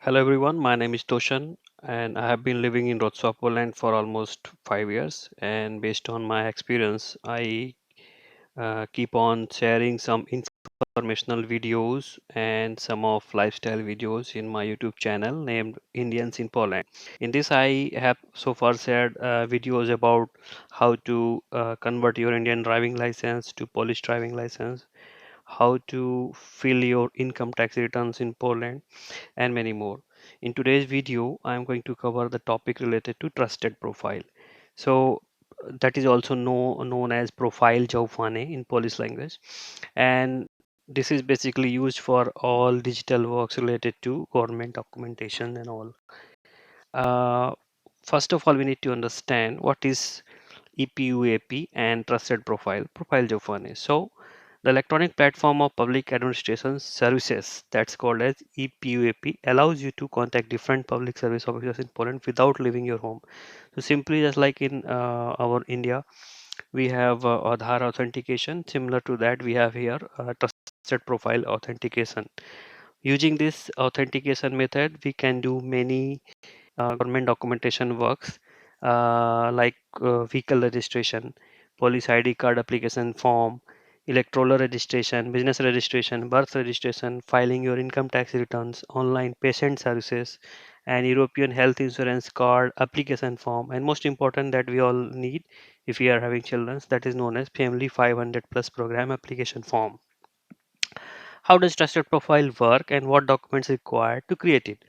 Hello everyone, my name is Toshan and I have been living in Wrocław, Poland for almost 5 years. And based on my experience, I keep on sharing some informational videos and some of lifestyle videos in my YouTube channel named Indians in Poland. In this, I have so far shared videos about how to convert your Indian driving license to Polish driving license, how to fill your income tax returns in Poland and many more. In today's video, I am going to cover the topic related to trusted profile. So that is also known as profile zaufanie in Polish language. And this is basically used for all digital works related to government documentation and all. Uh, First of all, we need to understand what is EPUAP and trusted profile zaufanie. So the electronic platform of public administration services, that's called as EPUAP, allows you to contact different public service officers in Poland without leaving your home. So simply just like in our India, we have Aadhaar authentication. Similar to that, we have here trusted profile authentication. Using this authentication method, we can do many government documentation works like vehicle registration, police ID card application form, electoral registration, business registration, birth registration, filing your income tax returns, online patient services, and European health insurance card application form. And most important that we all need if we are having children, that is known as Family 500 Plus program application form. How does trusted profile work and what documents required to create it?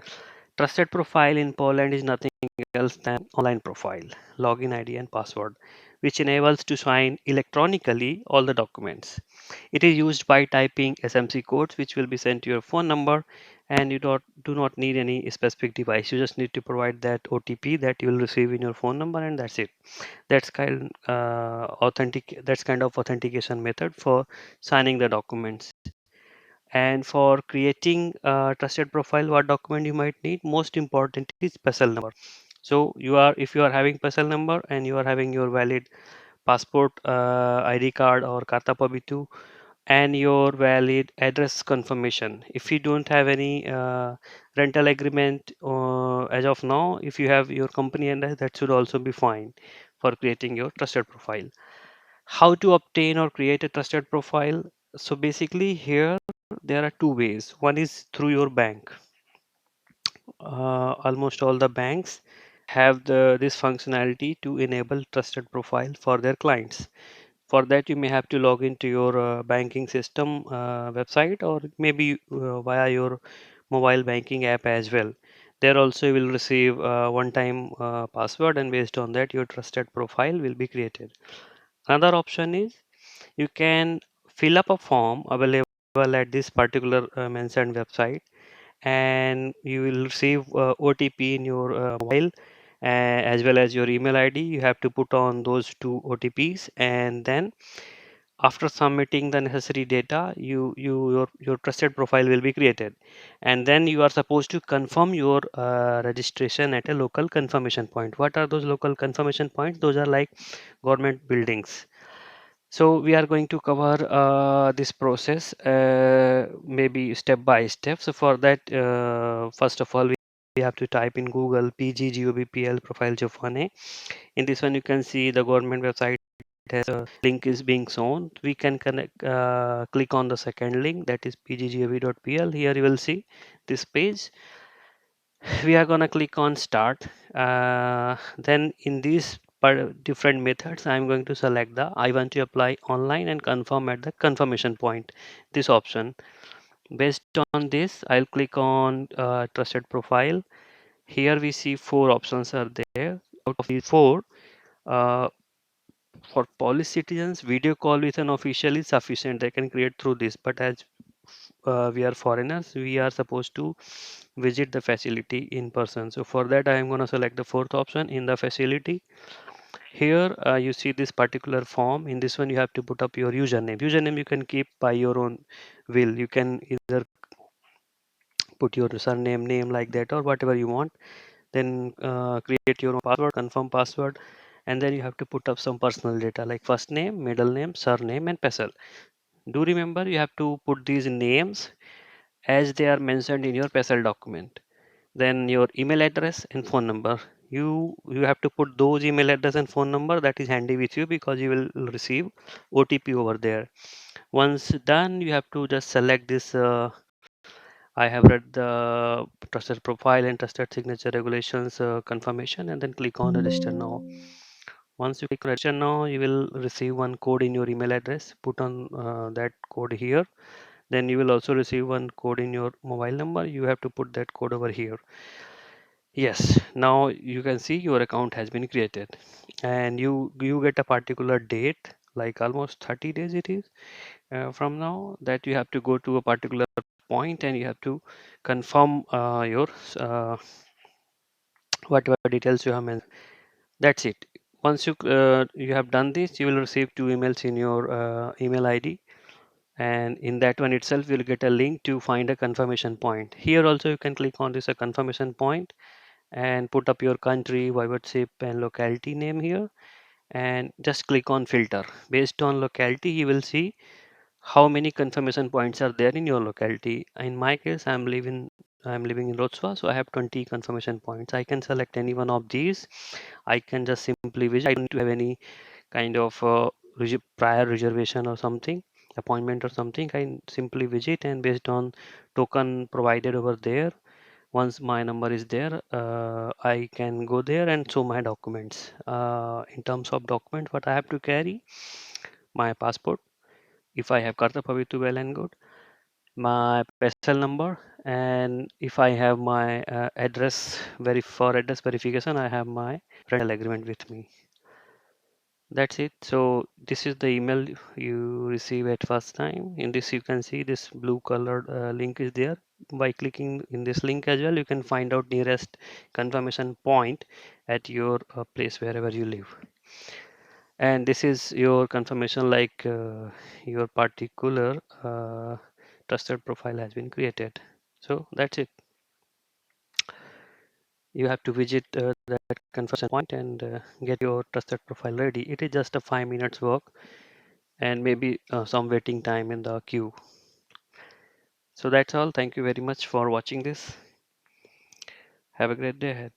Trusted profile in Poland is nothing else than online profile, login ID and password, which enables to sign electronically all the documents. It is used by typing SMC codes, which will be sent to your phone number, and you do not need any specific device. You just need to provide that OTP that you will receive in your phone number, and that's it. That's kind of authentication method for signing the documents. And for creating a trusted profile, what document you might need? Most important is PESEL number. So if you are having PESEL number and you are having your valid passport, ID card or Karta Pabitu, and your valid address confirmation. If you don't have any rental agreement as of now, if you have your company address, that should also be fine for creating your trusted profile. How to obtain or create a trusted profile? So basically here there are two ways. One is through your bank. Almost all the banks have this functionality to enable trusted profile for their clients. For that, you may have to log into your banking system website or maybe via your mobile banking app as well. There also you will receive one-time password, and based on that, your trusted profile will be created. Another option is you can fill up a form available at this particular mentioned website, and you will receive OTP in your mobile as well as your email ID. You have to put on those two OTPs, and then after submitting the necessary data, your trusted profile will be created, and then you are supposed to confirm your registration at a local confirmation point. What are those local confirmation points? Those are like government buildings. So we are going to cover this process maybe step by step. So for that, first of all, we have to type in Google PGGOBPL profile Jofane. In this one, you can see the government website has a link is being shown. We can connect, click on the second link, that is pggov.pl. Here you will see this page. We are gonna click on start. Then in these different methods, I'm going to select the I want to apply online and confirm at the confirmation point, this option. Based on this, I'll click on trusted profile. Here we see four options are there. Out of these four, uh, for Polish citizens, video call with an official is sufficient. They can create through this, but as we are foreigners, we are supposed to visit the facility in person. So for that, I am going to select the fourth option in the facility. Here you see this particular form. In this one, you have to put up your username. Username you can keep by your own will. You can either put your surname, name like that, or whatever you want. Then create your own password, confirm password, and then you have to put up some personal data like first name, middle name, surname, and PESEL. Do remember you have to put these names as they are mentioned in your PESEL document. then your email address and phone number. You have to put those email address and phone number that is handy with you, because you will receive OTP over there. Once done, you have to just select this I have read the trusted profile and trusted signature regulations confirmation, and then click on register now. Once you click register now, you will receive one code in your email address. Put on that code here. Then you will also receive one code in your mobile number. You have to put that code over here. Yes, now you can see your account has been created, and you get a particular date, like almost 30 days it is from now, that you have to go to a particular point and you have to confirm your uh, whatever details you have mentioned. That's it. Once you have done this, you will receive two emails in your email ID, and in that one itself you'll get a link to find a confirmation point. Here also you can click on this a confirmation point and put up your country, viewship and locality name here, and just click on filter. Based on locality, you will see how many confirmation points are there in your locality. In my case, I'm living in Rotswa, so I have 20 confirmation points. I can select any one of these. I can just simply visit. I don't need to have any kind of prior reservation or something, appointment or something. I simply visit, and based on token provided over there, once my number is there, I can go there and show my documents. In terms of document, what I have to carry: my passport, if I have Karta Pavitu, well and good, my PESEL number, and if I have my for address verification, I have my rental agreement with me. That's it. So this is the email you receive at first time. In this, you can see this blue colored link is there. By clicking in this link as well, you can find out nearest confirmation point at your place wherever you live. And this is your confirmation, like your particular trusted profile has been created. So that's it. You have to visit that confirmation point and get your trusted profile ready. It is just a 5 minutes work, and maybe some waiting time in the queue. So that's all. Thank you very much for watching this. Have a great day ahead.